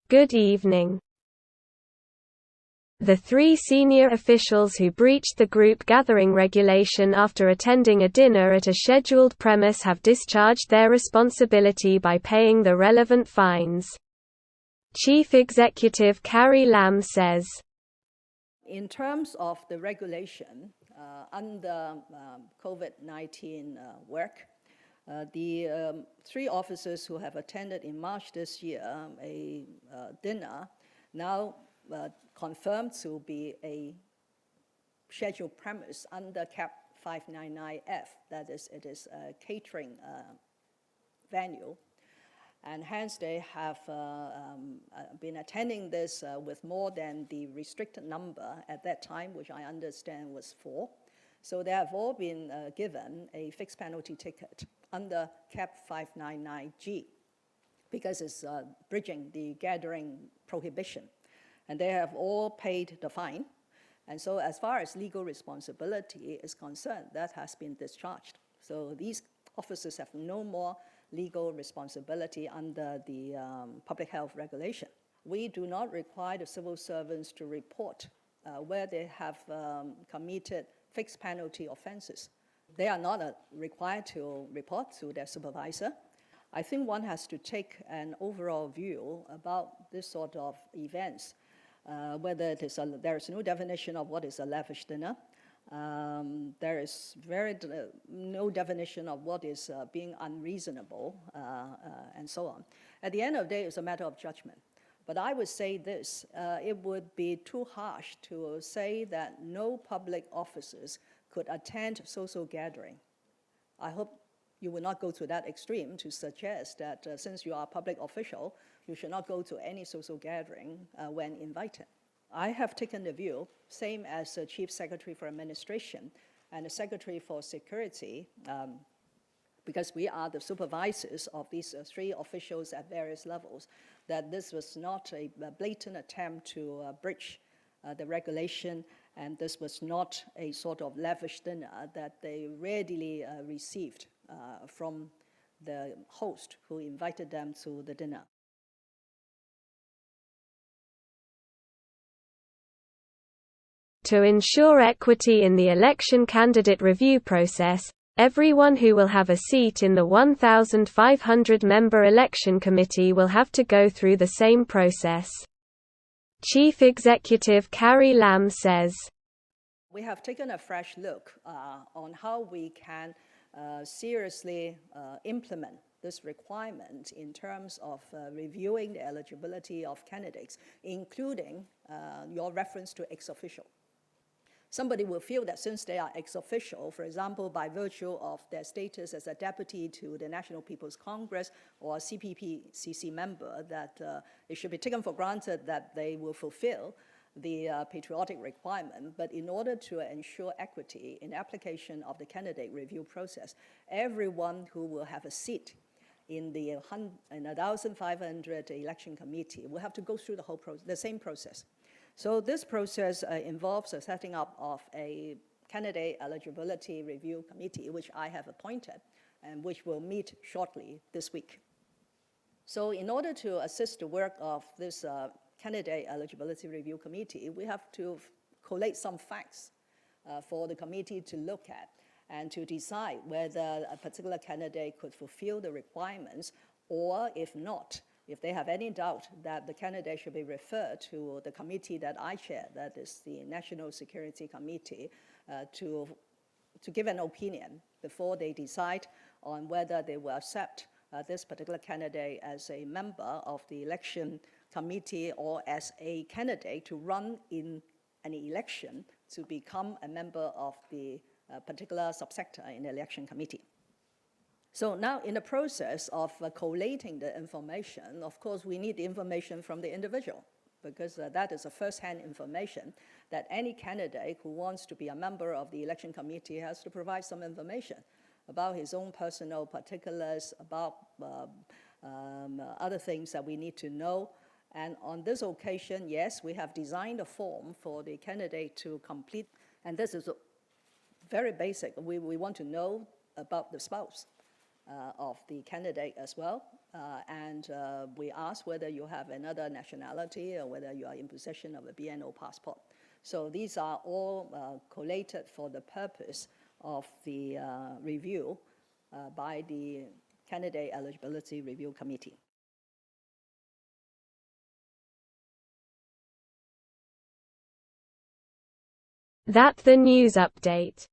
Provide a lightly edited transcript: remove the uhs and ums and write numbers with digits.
Good evening. The three senior officials who breached the group gathering regulation after attending a dinner at a scheduled premise have discharged their responsibility by paying the relevant fines. Chief Executive Carrie Lam says, in terms of the regulation under COVID-19 work, the three officers who have attended in March this year a dinner now confirmed to be a scheduled premise under Cap 599F, that is, it is a catering venue. And hence they have been attending this with more than the restricted number at that time, which I understand was 4. So they have all been given a fixed penalty ticket under Cap 599G because it's bridging the gathering prohibition. And they have all paid the fine. And so as far as legal responsibility is concerned, that has been discharged. So these officers have no more legal responsibility under the public health regulation. We do not require the civil servants to report where they have committed fixed penalty offenses. They are not required to report to their supervisor. I think one has to take an overall view about this sort of events, whether it is there is no definition of what is a lavish dinner. There is no definition of what is being unreasonable, and so on. At the end of the day, it's a matter of judgment. But I would say this, it would be too harsh to say that no public officers could attend social gathering. I hope you will not go to that extreme to suggest that since you are a public official, you should not go to any social gathering when invited. I have taken the view, same as the Chief Secretary for Administration and the Secretary for Security, because we are the supervisors of these three officials at various levels, that this was not a blatant attempt to breach the regulation, and this was not a sort of lavish dinner that they readily received from the host who invited them to the dinner. To ensure equity in the election candidate review process, everyone who will have a seat in the 1,500-member election committee will have to go through the same process. Chief Executive Carrie Lam says, we have taken a fresh look on how we can seriously implement this requirement in terms of reviewing the eligibility of candidates, including your reference to ex officio. Somebody will feel that since they are ex officio, for example, by virtue of their status as a deputy to the National People's Congress or a CPPCC member, that it should be taken for granted that they will fulfill the patriotic requirement. But in order to ensure equity in application of the candidate review process, everyone who will have a seat in the 1,500 election committee will have to go through the same process. So this process involves the setting up of a candidate eligibility review committee, which I have appointed, and which will meet shortly this week. So in order to assist the work of this candidate eligibility review committee, we have to collate some facts for the committee to look at and to decide whether a particular candidate could fulfill the requirements, or if not, if they have any doubt that the candidate should be referred to the committee that I chair, that is the National Security Committee, to give an opinion before they decide on whether they will accept this particular candidate as a member of the election committee or as a candidate to run in an election to become a member of the particular subsector in the election committee. So now in the process of collating the information, of course, we need the information from the individual, because that is a first-hand information that any candidate who wants to be a member of the election committee has to provide some information about his own personal particulars, about other things that we need to know. And on this occasion, yes, we have designed a form for the candidate to complete, and this is very basic. We want to know about the spouse. of the candidate as well. And we ask whether you have another nationality or whether you are in possession of a BNO passport. So these are all collated for the purpose of the review by the Candidate Eligibility Review Committee. That's the news update.